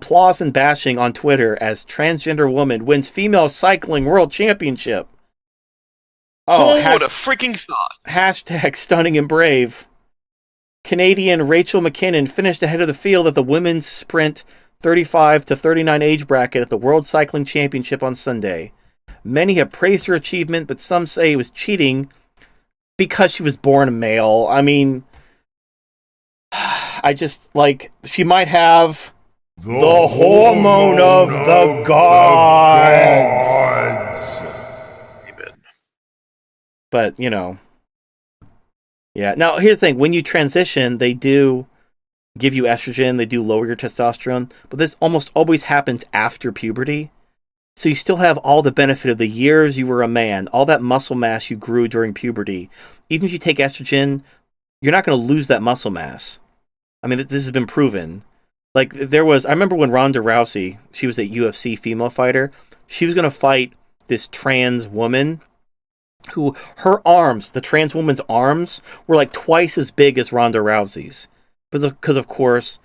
applause and bashing on Twitter as transgender woman wins female cycling world championship. Oh, what a freaking thought. Hashtag stunning and brave. Canadian Rachel McKinnon finished ahead of the field at the women's sprint 35 to 39 age bracket at the World Cycling Championship on Sunday. Many have praised her achievement, but some say it was cheating because she was born a male. I mean, I just, like, she might have the hormone of the gods. Amen. But, you know. Yeah. Now, here's the thing. When you transition, they do give you estrogen. They do lower your testosterone. But this almost always happens after puberty. So you still have all the benefit of the years you were a man, all that muscle mass you grew during puberty. Even if you take estrogen, you're not going to lose that muscle mass. I mean, this has been proven. Like, I remember when Ronda Rousey, she was a UFC female fighter, she was going to fight this trans woman who, her arms, the trans woman's arms, were like twice as big as Ronda Rousey's. Because, of course,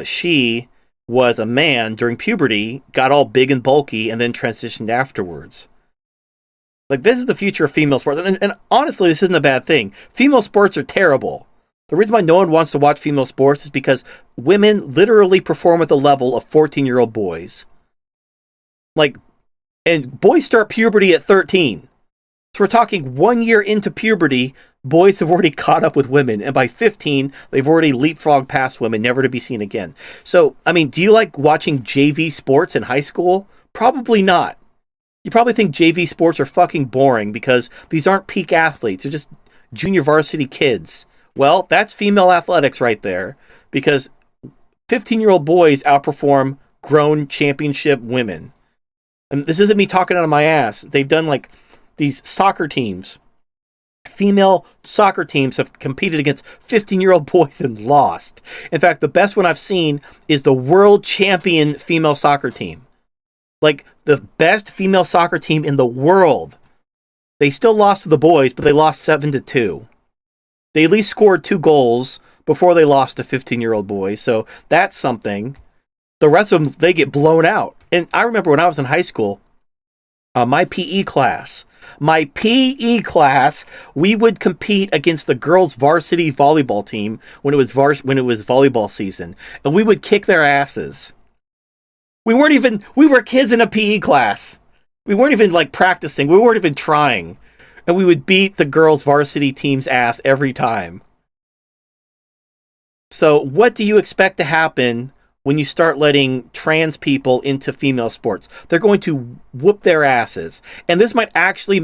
she was a man during puberty, got all big and bulky, and then transitioned afterwards. Like, this is the future of female sports. And honestly, this isn't a bad thing. Female sports are terrible. The reason why no one wants to watch female sports is because women literally perform at the level of 14-year-old boys. Like, and boys start puberty at 13. So we're talking 1 year into puberty, boys have already caught up with women, and by 15, they've already leapfrogged past women, never to be seen again. So, I mean, do you like watching JV sports in high school? Probably not. You probably think JV sports are fucking boring because these aren't peak athletes. They're just junior varsity kids. Well, that's female athletics right there, because 15-year-old boys outperform grown championship women. And this isn't me talking out of my ass. They've done, like, these soccer teams. Female soccer teams have competed against 15-year-old boys and lost. In fact, the best one I've seen is the world champion female soccer team. Like, the best female soccer team in the world. They still lost to the boys, but they lost 7-2. They at least scored 2 goals before they lost to 15-year-old boys, so that's something. The rest of them, they get blown out. And I remember when I was in high school, my PE class, we would compete against the girls' varsity volleyball team when it was volleyball season, and we would kick their asses. We were kids in a PE class. We weren't even, like, practicing. We weren't even trying. And we would beat the girls' varsity team's ass every time. So what do you expect to happen when you start letting trans people into female sports? They're going to whoop their asses. And this might actually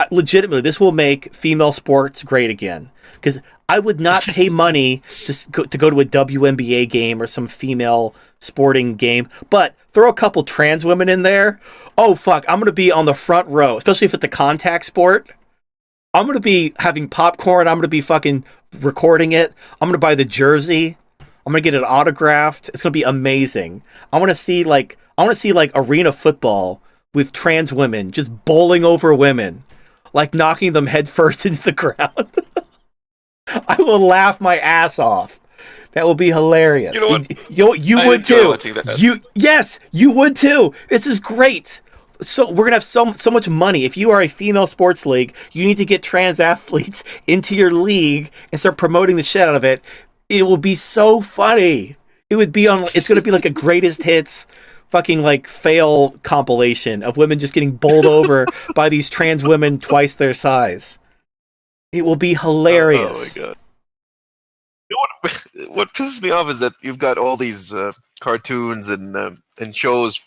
this will make female sports great again. Because I would not pay money to go to a WNBA game or some female sporting game, but throw a couple trans women in there. Oh, fuck, I'm going to be on the front row, especially if it's a contact sport. I'm going to be having popcorn. I'm going to be fucking recording it. I'm going to buy the jersey. I'm going to get it autographed. It's going to be amazing. I want to see like arena football with trans women just bowling over women, like knocking them headfirst into the ground. I will laugh my ass off. That will be hilarious. You know what? You would too. You would too. This is great. So we're gonna have so much money. If you are a female sports league, you need to get trans athletes into your league and start promoting the shit out of it. It will be so funny. It's gonna be like a greatest hits fucking like fail compilation of women just getting bowled over by these trans women twice their size. It will be hilarious. Oh my god. You know what pisses me off is that you've got all these cartoons and shows,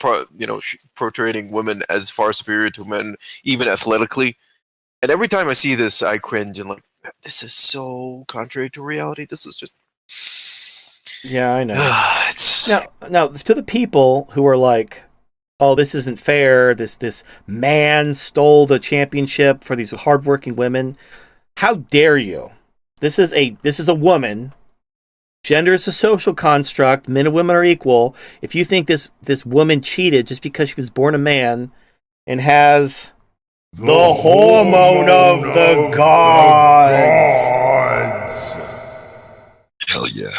portraying women as far superior to men, even athletically. And every time I see this, I cringe and like, this is so contrary to reality. This is just. Yeah, I know. Now, to the people who are like, "Oh, this isn't fair. This man stole the championship for these hardworking women." How dare you? This is a woman. Gender is a social construct. Men and women are equal. If you think this woman cheated just because she was born a man and has the hormone of the gods. Hell yeah.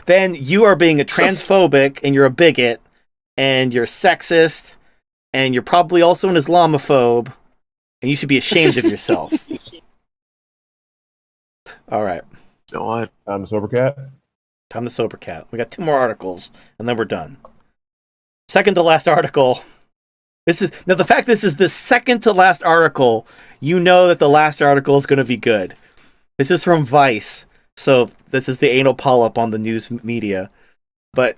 then you are being a transphobic and you're a bigot and you're sexist and you're probably also an Islamophobe and you should be ashamed of yourself. All right. You know what? I'm the Sober Cat. Time to Sober Cat. We got 2 more articles and then we're done. Second to last article. Now the fact this is the second to last article, you know that the last article is going to be good. This is from Vice. So this is the anal polyp on the news media. But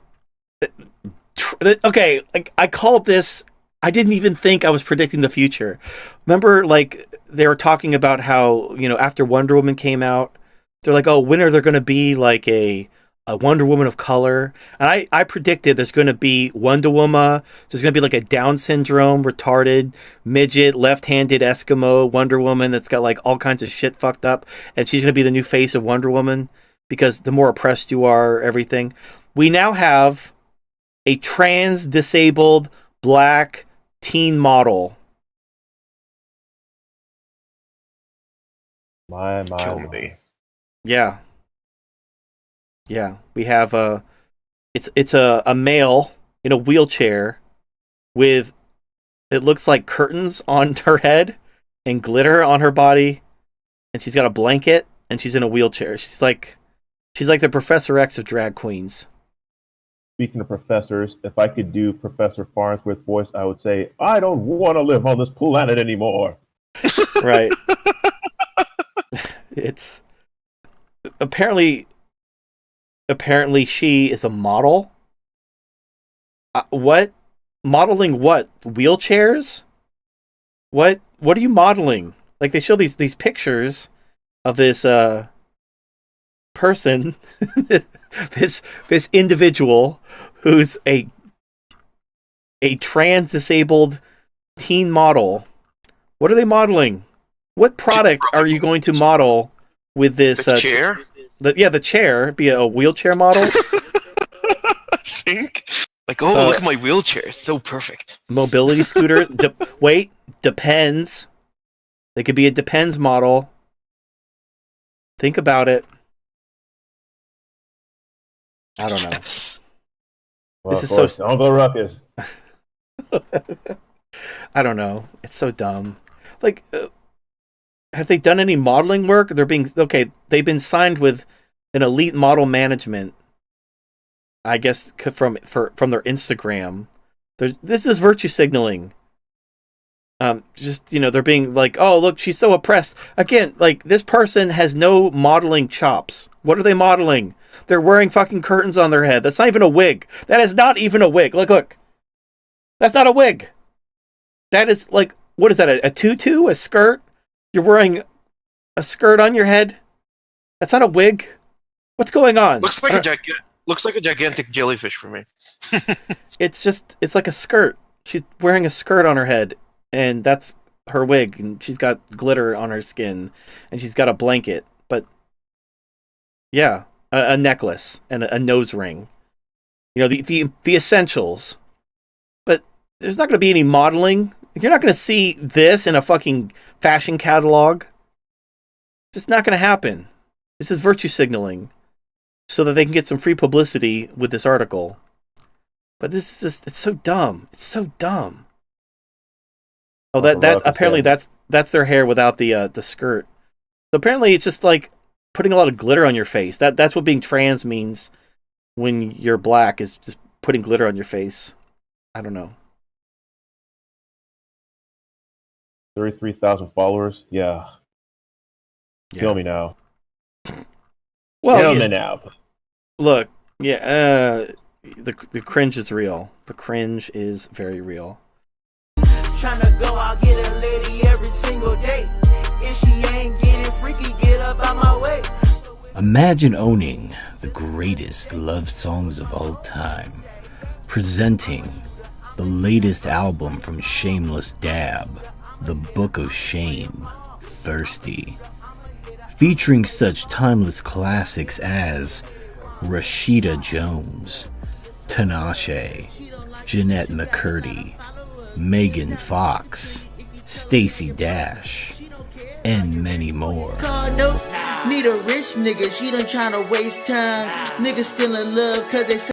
okay, like I called this, I didn't even think I was predicting the future. Remember, like, they were talking about how, you know, after Wonder Woman came out, they're like, oh, when are there going to be, like, a Wonder Woman of color? And I predicted there's going to be Wonder Woman, there's going to be, like, a Down syndrome, retarded, midget, left-handed Eskimo Wonder Woman that's got, like, all kinds of shit fucked up, and she's going to be the new face of Wonder Woman, because the more oppressed you are, everything. We now have a trans-disabled black teen model. Kill me. Yeah. Yeah. We have it's a male in a wheelchair with, it looks like curtains on her head and glitter on her body, and she's got a blanket and she's in a wheelchair. She's like the Professor X of drag queens. Speaking of professors, if I could do Professor Farnsworth's voice, I would say, I don't want to live on this planet anymore. Right. It's apparently she is a model. What? Modeling what? Wheelchairs? What are you modeling? Like, they show these pictures of this person, this individual who's a trans disabled teen model. What are they modeling? What product are you going to model with this chair? The chair. Be a wheelchair model. I think. Like, look at my wheelchair. It's so perfect. Mobility scooter. Depends. They could be a Depends model. Think about it. I don't know. Yes. Well, This is so. Uncle Ruckus. I don't know. It's so dumb. Like, have they done any modeling work? They've been signed with an elite model management, I guess, from their Instagram. This is virtue signaling. They're being like, oh, look, she's so oppressed. Again, like, this person has no modeling chops. What are they modeling? They're wearing fucking curtains on their head. That's not even a wig. That is not even a wig. Look. That's not a wig. That is, like, what is that? A tutu? A skirt? You're wearing a skirt on your head? That's not a wig. What's going on? Looks like a gigantic jellyfish for me. It's like a skirt. She's wearing a skirt on her head, and that's her wig, and she's got glitter on her skin, and she's got a blanket. But yeah, a necklace and a nose ring. You know, the essentials. But there's not going to be any modeling. You're not going to see this in a fucking fashion catalog. It's just not going to happen. This is virtue signaling so that they can get some free publicity with this article. But this is just, it's so dumb. It's so dumb. Oh, that apparently that's their hair without the skirt. So apparently it's just like putting a lot of glitter on your face. That's what being trans means when you're black, is just putting glitter on your face. I don't know. 33,000 followers. Yeah. Kill me now. Well, kill me now. Look, yeah, the cringe is real. The cringe is very real. Tryna go out, get a lady every single day. If she ain't getting freaky, get up out my way. Imagine owning the greatest love songs of all time, presenting the latest album from Shameless Dab, The Book of Shame, Thirsty, featuring such timeless classics as Rashida Jones, Tinashe, Jeanette McCurdy, Megan Fox, Stacey Dash, and many more. Car note, need a rich nigga, she done tryna waste time. Niggas still in love cause they